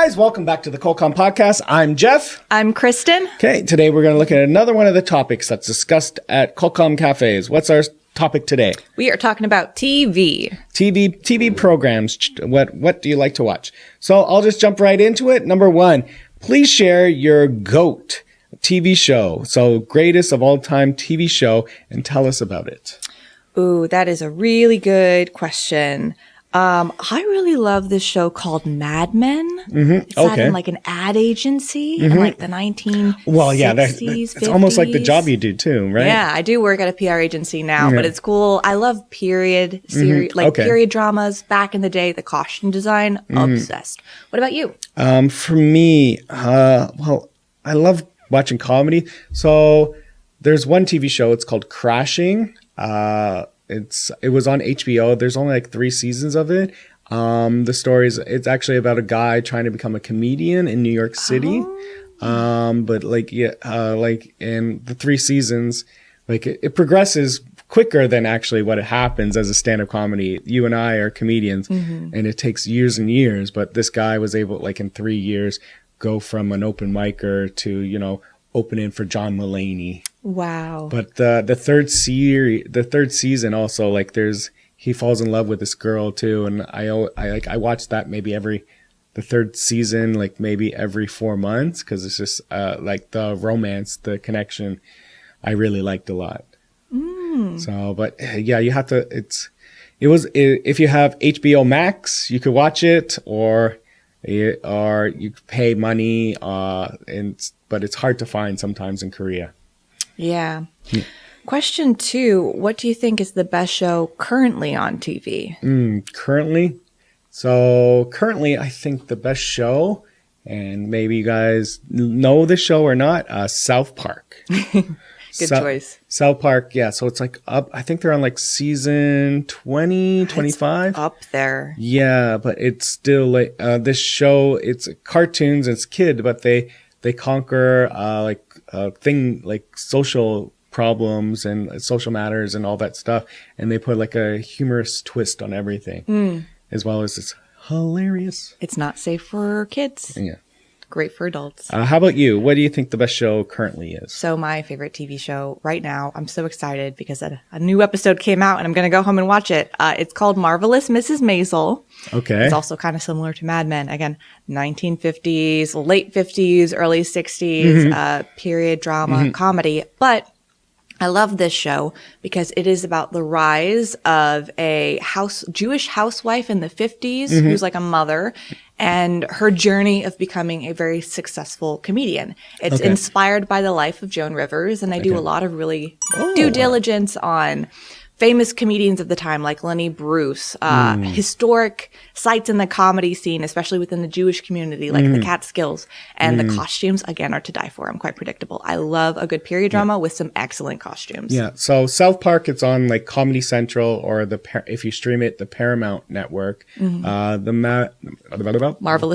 guys, welcome back to the Colcom Podcast. I'm Jeff. I'm Kristen. Okay, today we're going to look at another one of the topics that's discussed at Colcom Cafes. What's our topic today? We are talking about TV. TV programs. What do you like to watch? So I'll just jump right into it. Number one, please share your G.O.A.T. TV show. So greatest of all time TV show, and tell us about it. Ooh, that is a really good question. I really love this show called Mad Men. It's set in like an ad agency in like the 1960s, Well, yeah, 50s. it's almost like the job you do too, right? Yeah, I do work at a PR agency now, but it's cool. I love period series, period dramas. Back in the day, the costume design, obsessed. What about you? For me, well, I love watching comedy. So there's one TV show. It's called Crashing. It was on HBO. There's only like 3 seasons of it. The story is, it's actually about a guy trying to become a comedian in New York City. But like in the 3 seasons, like it progresses quicker than actually what it happens as a stand-up comedy. You and I are comedians, and it takes years and years. But this guy was able, like in 3 years, go from an open micer to opening for John Mulaney. Wow. But the third season also, like he falls in love with this girl too, and I watch that maybe the third season like maybe every 4 months, because it's just like the romance, the connection, I really liked a lot. So, but yeah, you have to. If you have HBO Max, you could watch it, or you pay money, but it's hard to find sometimes in Korea. Yeah. Question 2, what do you think is the best show currently on TV? Currently? So currently, I think the best show, and maybe you guys know the show or not, South Park. Good choice. South Park, yeah. So it's like up, I think they're on like season 20, 25. It's up there. Yeah, but it's still like, this show, it's cartoons, it's kid, but they conquer like social problems and social matters and all that stuff, and they put like a humorous twist on everything, as well as it's hilarious. It's not safe for kids. Yeah, great for adults. How about you? What do you think the best show currently is? So my favorite TV show right now, I'm so excited because a new episode came out and I'm going to go home and watch it. It's called Marvelous Mrs. Maisel. Okay. It's also kind of similar to Mad Men. Again, 1950s, late 50s, early 60s, period drama, comedy. But I love this show because it is about the rise of a Jewish housewife in the 50s who's like a mother, and her journey of becoming a very successful comedian. It's inspired by the life of Joan Rivers, and I do a lot of really due diligence on famous comedians of the time, like Lenny Bruce, historic sites in the comedy scene, especially within the Jewish community, like the Catskills. And the costumes, again, are to die for. I'm quite predictable. I love a good period drama with some excellent costumes. Yeah. So South Park, it's on like Comedy Central, or if you stream it, the Paramount Network. Marvelous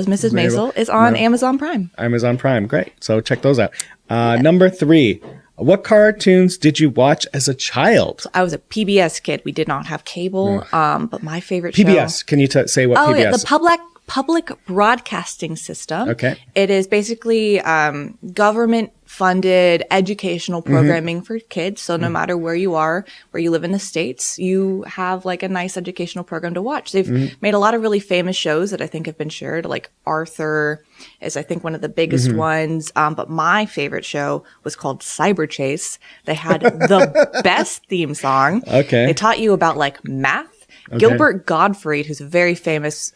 Mrs. Maisel is on Amazon Prime. Amazon Prime. Great. So check those out. Number 3. What cartoons did you watch as a child? So I was a PBS kid. We did not have cable, but my favorite PBS. show... Can you say what PBS? Oh, yeah, the public broadcasting system. Okay. It is basically government-funded educational programming for kids. So no matter where you are, where you live in the States, you have like a nice educational program to watch. They've made a lot of really famous shows that I think have been shared, like Arthur is, I think, one of the biggest ones. But my favorite show was called Cyber Chase. They had the best theme song. Okay. They taught you about like math. Okay. Gilbert Gottfried, who's a very famous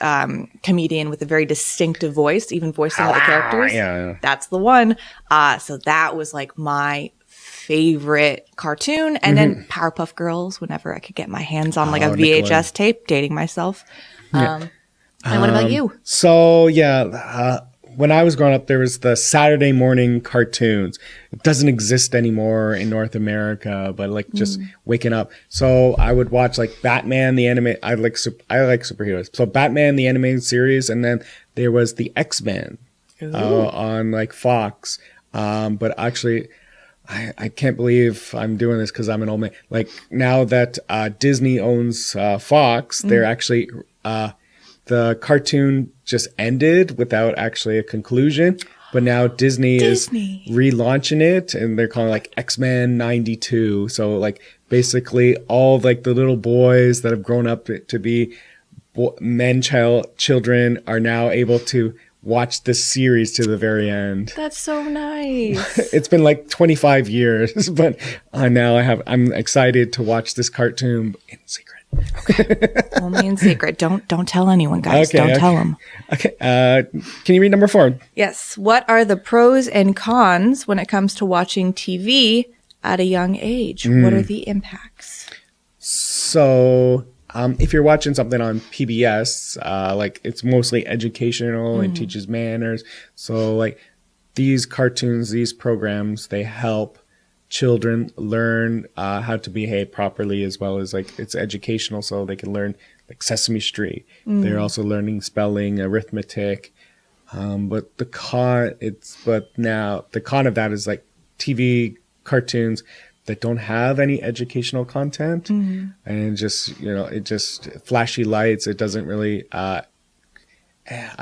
comedian with a very distinctive voice, even voicing all the characters. Yeah. That's the one. So that was like my favorite cartoon. And then Powerpuff Girls, whenever I could get my hands on like a VHS tape, dating myself. And what about you? So, when I was growing up, there was the Saturday morning cartoons. It doesn't exist anymore in North America, but like just waking up. So I would watch like Batman, the anime. I like superheroes. So Batman, the animated series, and then there was the X-Men on like Fox. But actually, I can't believe I'm doing this because I'm an old man. Like now that Disney owns Fox, they're actually the cartoon just ended without actually a conclusion. But now Disney is relaunching it, and they're calling it like X-Men 92. So like basically all of, like the little boys that have grown up to be children are now able to watch this series to the very end. That's so nice. It's been like 25 years, but I'm excited to watch this cartoon in secret. Okay. Only in secret. Don't tell anyone, guys. Don't tell them. Okay. Can you read number 4? Yes. What are the pros and cons when it comes to watching TV at a young age? What are the impacts? So, if you're watching something on PBS, like it's mostly educational and teaches manners. So, like these cartoons, these programs, they help children learn how to behave properly, as well as like it's educational, so they can learn like Sesame Street. They're also learning spelling, arithmetic. But the con of that is like TV cartoons that don't have any educational content, and just it just flashy lights. It doesn't really. I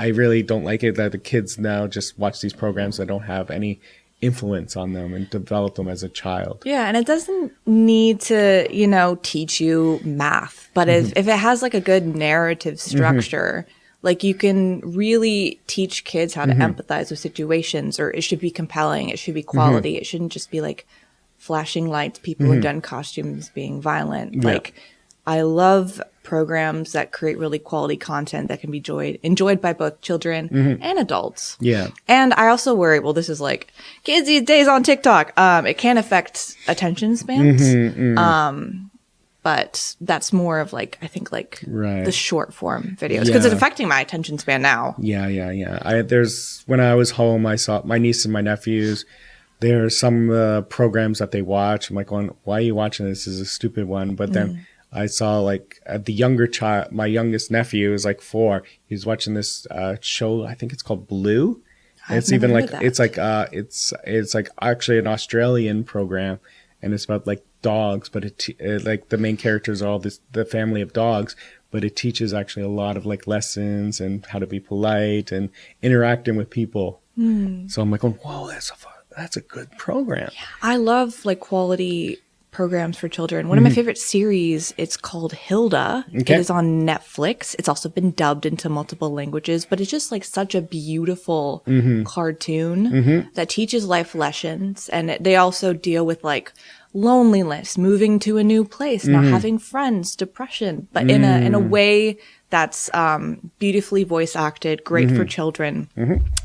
really don't like it that the kids now just watch these programs that don't have any influence on them and develop them as a child. Yeah, and it doesn't need to, teach you math, but if it has like a good narrative structure, like you can really teach kids how to empathize with situations, or it should be compelling, it should be quality. It shouldn't just be like flashing lights, people in gun costumes being violent. Yeah. Like I love programs that create really quality content that can be enjoyed by both children and adults. Yeah. And I also worry, well, this is like kids these days on TikTok. It can affect attention spans. But that's more of like, I think like the short form videos, because it's affecting my attention span now. Yeah. When I was home, I saw my niece and my nephews. There are some programs that they watch. I'm like going, why are you watching this? This is a stupid one. But then I saw like the younger child, my youngest nephew is like 4. He's watching this show. I think it's called Blue. It's even like it's like actually an Australian program, and it's about like dogs. But it like the main characters are all the family of dogs. But it teaches actually a lot of like lessons and how to be polite and interacting with people. So I'm like, whoa, that's a good program. Yeah, I love like quality programs for children. One of my favorite series, it's called Hilda. Okay. It is on Netflix. It's also been dubbed into multiple languages, but it's just like such a beautiful cartoon that teaches life lessons. And they also deal with like loneliness, moving to a new place, not having friends, depression, but in a way that's beautifully voice acted, great for children.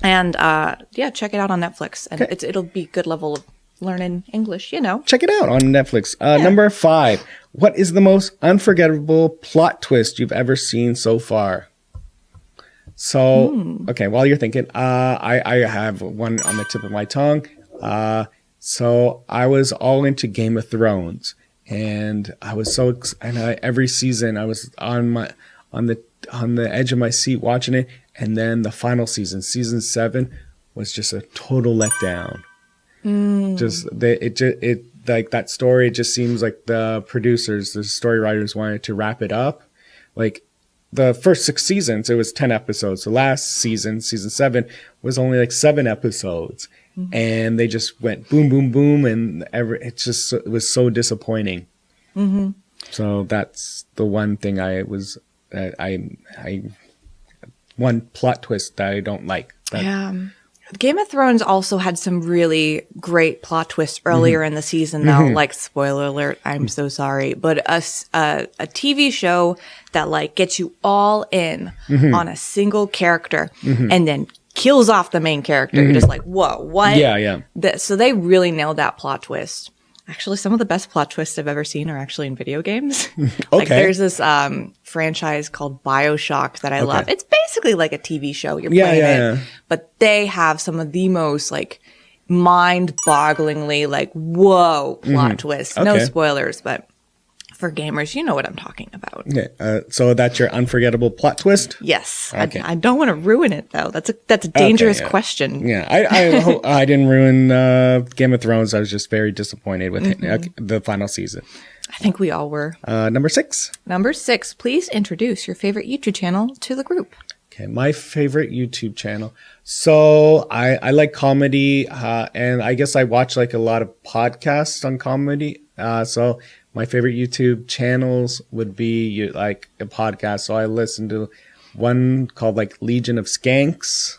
And check it out on Netflix. And it'll be good level of learning English, Check it out on Netflix. Number 5. What is the most unforgettable plot twist you've ever seen so far? So, okay, while you're thinking, I have one on the tip of my tongue. So I was all into Game of Thrones, and I was every season I was on the edge of my seat watching it, and then the final season 7, was just a total letdown. It like that story, it just seems like the producers, the story writers wanted to wrap it up. Like the first 6 seasons, it was 10 episodes. The last season, season 7, was only like 7 episodes. And they just went boom, boom, boom. And it was so disappointing. So that's the one thing one plot twist that I don't like. Game of Thrones also had some really great plot twists earlier in the season, though. Like, spoiler alert, I'm so sorry. But a TV show that, like, gets you all in on a single character and then kills off the main character. You're just like, whoa, what? Yeah. So they really nailed that plot twist. Actually, some of the best plot twists I've ever seen are actually in video games. Like there's this franchise called BioShock that I love. It's basically like a TV show. You're playing it. But they have some of the most like mind-bogglingly like, whoa, plot twists. No spoilers, but for gamers, you know what I'm talking about. Okay. So that's your unforgettable plot twist? Yes. Okay. I don't want to ruin it, though. That's a dangerous question. Yeah. I didn't ruin Game of Thrones. I was just very disappointed with the final season. I think we all were. Number 6. Number 6, please introduce your favorite YouTube channel to the group. Okay, my favorite YouTube channel. So I like comedy, and I guess I watch like a lot of podcasts on comedy. So my favorite YouTube channels would be like a podcast. So I listen to one called like Legion of Skanks.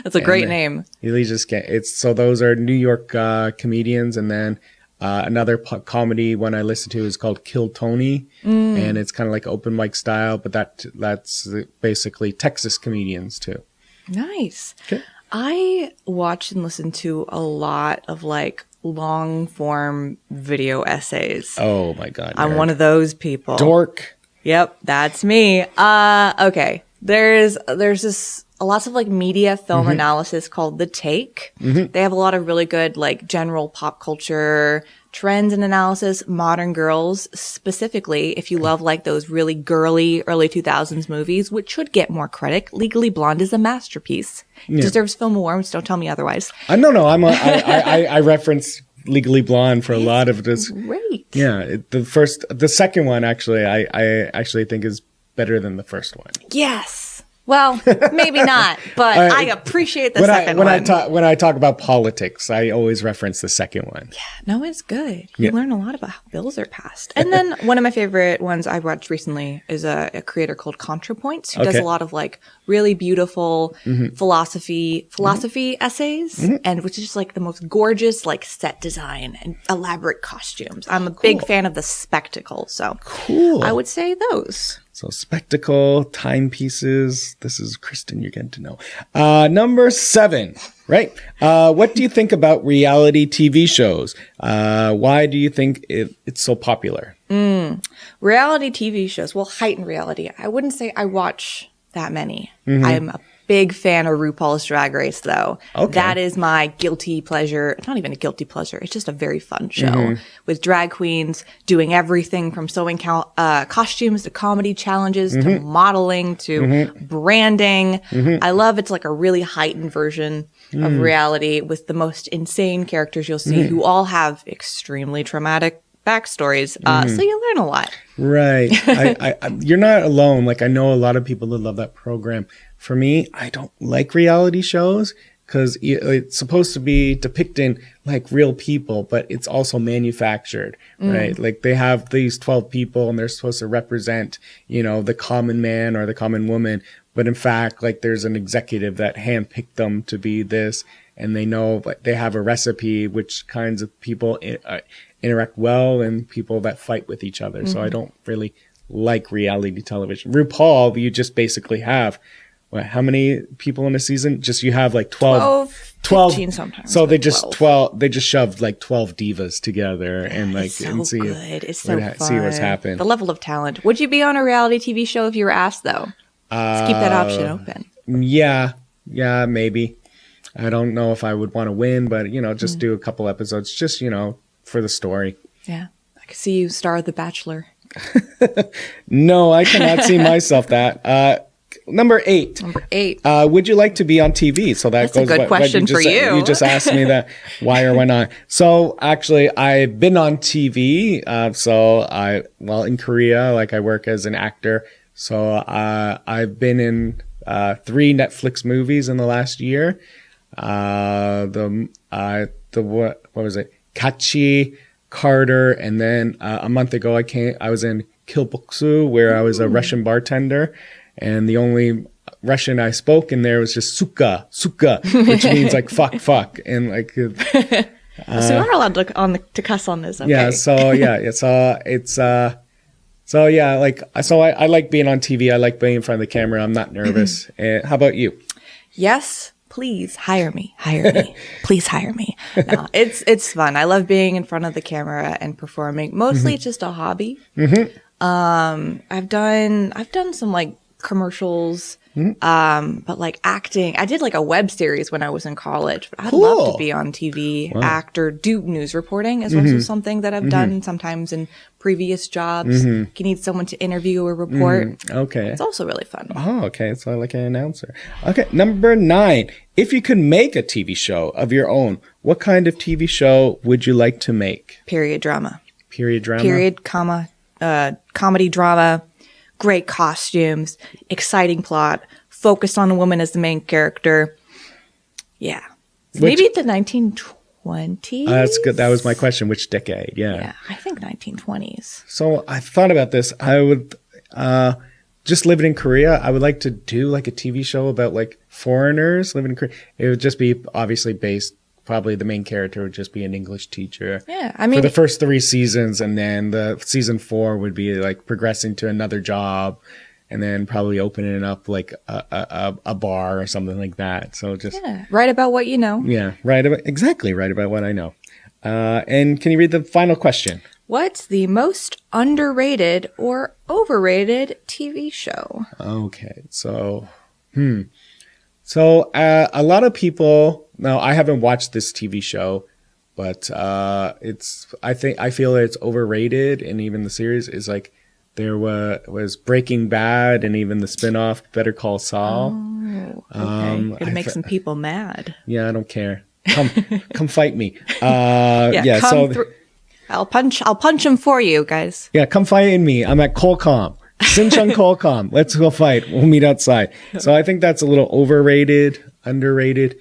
That's a great name. Legion of Skanks. So those are New York comedians, and then another comedy one I listen to is called Kill Tony, and it's kind of like open mic style, but that's basically Texas comedians too. Nice. Okay. I watch and listen to a lot of like long form video essays. Oh my God. I'm nerd. one of those people. Dork. Yep, that's me. Okay. There's this lots of like media film analysis called The Take. They have a lot of really good like general pop culture trends and analysis. Modern Girls specifically, if you love like those really girly early 2000s movies, which should get more credit. Legally Blonde is a masterpiece. It deserves film awards. Don't tell me otherwise. No. I reference Legally Blonde for a lot of this. Great. Yeah, the second one actually, I actually think is better than the first one. Yes. Well, maybe not, but I appreciate the second one. When I talk about politics, I always reference the second one. Yeah, no, it's good. You learn a lot about how bills are passed. And then one of my favorite ones I watched recently is a creator called ContraPoints, who does a lot of like really beautiful philosophy essays, and which is just like the most gorgeous like set design and elaborate costumes. I'm a big fan of the spectacle, so I would say those. So spectacle, timepieces. This is Kristen, you're getting to know. Number 7, right? What do you think about reality TV shows? Why do you think it's so popular? Reality TV shows, well, heightened reality. I wouldn't say I watch that many. I'm a big fan of RuPaul's Drag Race, though. Okay. That is my guilty pleasure. It's not even a guilty pleasure. It's just a very fun show with drag queens doing everything from sewing costumes to comedy challenges to modeling to branding. I love it's like a really heightened version of reality with the most insane characters you'll see who all have extremely traumatic backstories. So you learn a lot. Right. You're not alone. Like I know a lot of people that love that program. For me, I don't like reality shows because it's supposed to be depicting like real people, but it's also manufactured, right? Like they have these 12 people and they're supposed to represent, the common man or the common woman. But in fact, like there's an executive that handpicked them to be this, and they know like they have a recipe which kinds of people interact well and people that fight with each other. So I don't really like reality television. RuPaul, you just basically have how many people in a season? Just you have like 12 15 sometimes. So they just 12 they just shoved like 12 divas together and like it's so and see good. It's so fun. See what's happened. The level of talent. Would you be on a reality TV show if you were asked though? Let's keep that option open. Yeah, maybe. I don't know if I would want to win, but just do a couple episodes just for the story. Yeah. I could see you star The Bachelor. No, I cannot see myself that. Number 8. Would you like to be on TV? So that's a good question for you. You just asked me that. Why or why not? So actually, I've been on TV. In Korea, like I work as an actor. So I've been in 3 Netflix movies in the last year. What was it? Kachi, Carter, and then a month ago I was in Kilboksu, where I was a Russian bartender. And the only Russian I spoke in there was just suka, which means like fuck, and like. So we're not allowed to cuss on this. Okay. Yeah. So I like being on TV. I like being in front of the camera. I'm not nervous. How about you? Yes. Please hire me. Please hire me. No, it's fun. I love being in front of the camera and performing. Mostly it's just a hobby. I've done some like commercials, but like acting. I did like a web series when I was in college. But I'd love to be on TV, act, or do news reporting is also something that I've done sometimes in previous jobs. You need someone to interview or report. Okay. It's also really fun. Oh, okay. So like an announcer. Okay. Number 9. If you could make a TV show of your own, what kind of TV show would you like to make? Period drama. Period drama. Period, comedy drama, great costumes, exciting plot, focused on a woman as the main character. Yeah. Maybe the 1920s? That's good. That was my question. Which decade? Yeah, I think 1920s. So I thought about this. I would just living in Korea. I would like to do like a TV show about like foreigners living in Korea. It would just be obviously based. Probably the main character would just be an English teacher. Yeah, I mean, for the first 3 seasons, and then the season 4 would be like progressing to another job, and then probably opening up like a bar or something like that. So just write about what you know. Yeah, write about what I know. And can you read the final question? What's the most underrated or overrated TV show? Okay, so a lot of people. Now, I haven't watched this TV show, but I feel it's overrated, and even the series is like there was Breaking Bad, and even the spinoff Better Call Saul. Oh, okay. Gonna make some people mad. Yeah, I don't care. Come fight me. I'll punch him for you, guys. Yeah, come fight me. I'm at Qualcomm. Sinchon Qualcomm. Let's go fight. We'll meet outside. So I think that's a little overrated, underrated.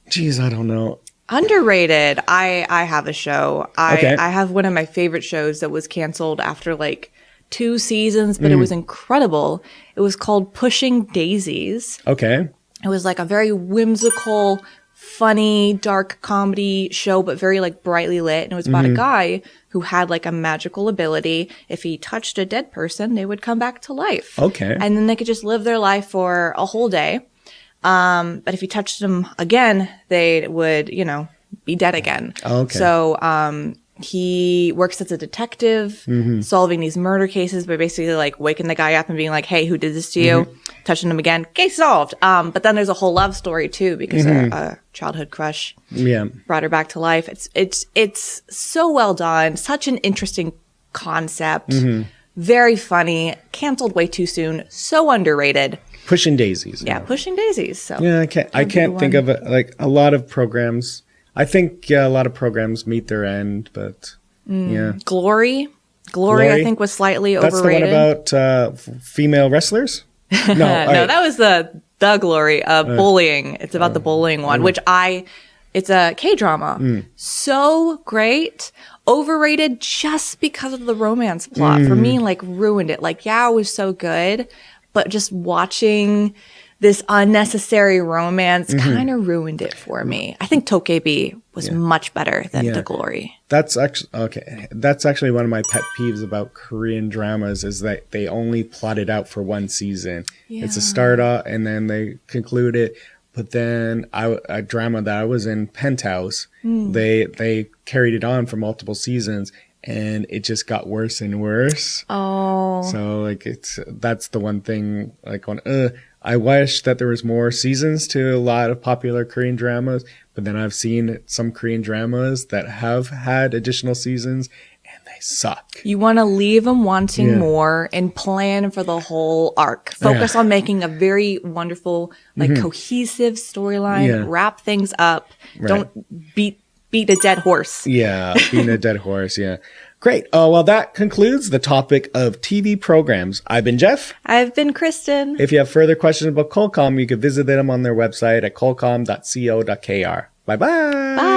Geez, I don't know. Underrated. I have a show. I have one of my favorite shows that was canceled after like 2 seasons, but it was incredible. It was called Pushing Daisies. Okay. It was like a very whimsical, funny, dark comedy show, but very like brightly lit. And it was about a guy who had like a magical ability. If he touched a dead person, they would come back to life. Okay. And then they could just live their life for a whole day. But if you touched them again, they would, be dead again. Okay. So, he works as a detective, solving these murder cases by basically like waking the guy up and being like, hey, who did this to you? Touching him again, case solved. But then there's a whole love story too, because a childhood crush brought her back to life. It's so well done. Such an interesting concept. Very funny. Canceled way too soon. So underrated. Pushing Daisies. Yeah, Pushing Daisies. So yeah, I can't think of it. Like a lot of programs. I think a lot of programs meet their end, but yeah. Glory, I think was slightly overrated. That's the one about female wrestlers. No, no, that was the Glory. Bullying. It's about the bullying one, it's a K-drama. So great. Overrated just because of the romance plot. For me, like ruined it. Like, yeah, it was so good, but just watching this unnecessary romance kind of ruined it for me. I think Tokebi was much better than The Glory. That's actually okay. That's actually one of my pet peeves about Korean dramas is that they only plot it out for 1 season. Yeah. It's a start off and then they conclude it. But then a drama that I was in, Penthouse, they carried it on for multiple seasons. And it just got worse and worse. Oh. So like that's the one thing like I wish that there was more seasons to a lot of popular Korean dramas, but then I've seen some Korean dramas that have had additional seasons and they suck. You want to leave them wanting more and plan for the whole arc. Focus on making a very wonderful, like cohesive storyline, wrap things up. Right. Don't beat a dead horse. Yeah, being a dead horse, yeah. Great. Well, that concludes the topic of TV programs. I've been Jeff. I've been Kristen. If you have further questions about Qualcomm, you can visit them on their website at qualcomm.co.kr. Bye-bye. Bye.